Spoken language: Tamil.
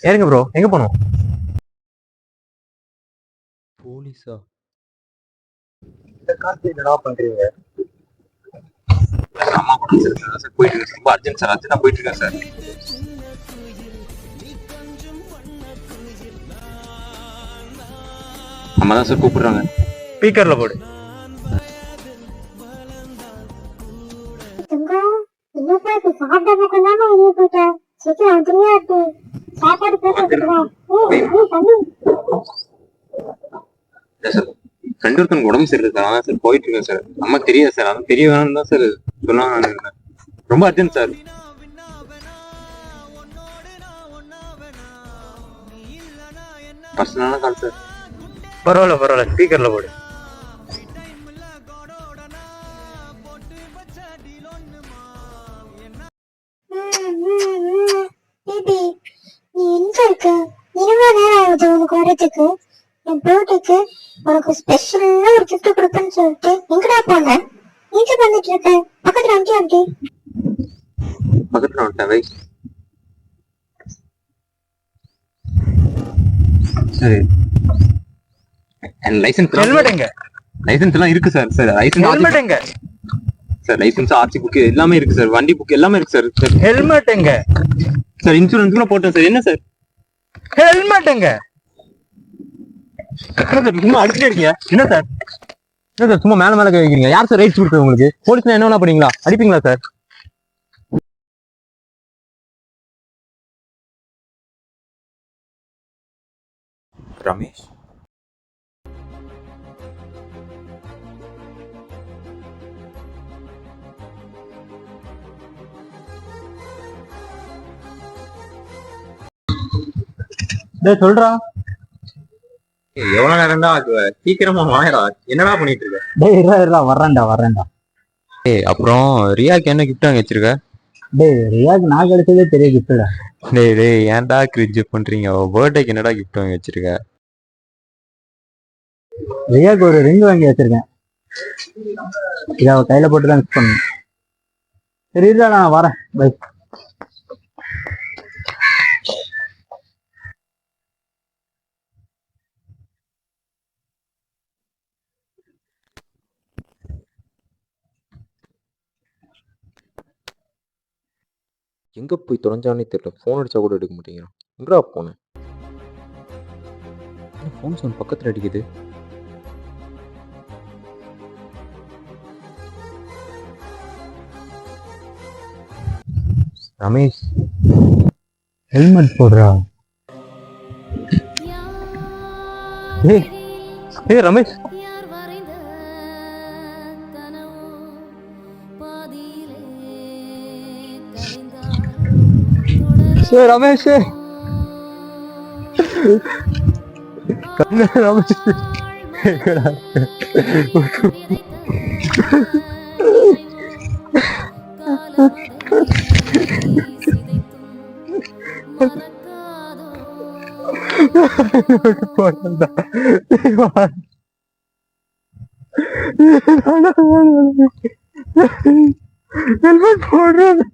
ஏறுங்க ப்ரோ, எங்க போகணும்? போலீஸா? இந்த காசு என்னடா பண்றீங்க? அம்மா கூட சார் போயிட்டு இருக்கு. ரொம்ப அர்ஜென்ட் சார், அர்ஜென்ட்டா போயிட்டு இருக்கேன் சார். அம்மா தான் சார் கூப்பிடுறாங்க. ஸ்பீக்கர்ல போடு. ஃப்ரெண்ட் ஒருத்தனுக்கு உடம்பு சரியில்லை சார், அதான் சார் போயிட்டு இருக்கேன் சார். அம்மா தெரியாது சார், அதான் தெரிய வேணும்னு தான் சார் சொன்னாங்க. ரொம்ப அர்ஜென்ட் சார். பர்சனலான கால் சார். பரவாயில்ல, ஸ்பீக்கர்ல போடு. நீ எங்க இருக்க? இருபது நேரம் ஆகுது உனக்கு வரதுக்கு. என் பர்த்டேக்கு உனக்கு ஸ்பெஷலா ஒரு கிஃப்ட் கொடுப்பேன்னு சொல்லிட்டு எங்கடா போன? எங்க பண்ணிட்டு இருக்க? பக்கத்துல வந்து பக்கத்துல வந்துட்டேன். சரி, லைசென்ஸ் ஹெல்மெட் எங்க? லைசென்ஸ் எல்லாம் இருக்கு சார். சார் லைசென்ஸ் ஹெல்மெட் எங்க? சார் லைசென்ஸ், ஆர்சி புக் எல்லாமே இருக்கு சார். வண்டி புக் எல்லாமே இருக்கு சார். ஹெல்மெட் எங்க? சார் இன்சூரன்ஸ் கூட போட்டேன் சார். என்ன சார் ஹெல்மெட் எங்க? சும்மா அடிச்சுட்டே இருக்கீங்க. என்ன சார் சும்மா மேல மேல வைக்கிறீங்க? யார் சார் ரைட்ஸ் கொடுத்தது உங்களுக்கு? போலீஸ்னா என்ன பண்ணீங்களா? அடிப்பீங்களா சார்? ரமேஷ், சொல்றா. எவ்வளவு நேரம் தான் சீக்கிரமா வாயடா. என்னடா பண்ணிட்டு இருக்க? டேய் வரேன்டா. அப்புறம் ரியாக்கு என்ன கிஃப்ட் வாங்கி வச்சிருக்க? டேய் ரியாக்கு நான் கிடைச்சதே பெரிய கிஃப்டா. டேய் ஏன்டா கிரிஞ்சு பண்றீங்க? பர்த்டேக்கு என்னடா கிஃப்ட் வாங்கி வச்சிருக்க? ரியாக்கு ஒரு ரிங் வாங்கி வச்சிருக்கேன். இதை அவ கையில போட்டுதான் மிஸ் பண்ணு. சரி நான் வரேன். பை. எங்க போய் தொலைஞ்சானே தெரியல. போன் அடிச்சா கூட எடுக்க மாட்டேங்கிறான். எங்கடா போனேன்? போன் சவுண்ட் பக்கத்துல அடிக்குது. ரமேஷ், ஹெல்மெட் போடுறா. ஏய் ரமேஷ், ரமேஷ் ரமேஷ் ஹெல்மெட் போடுறது.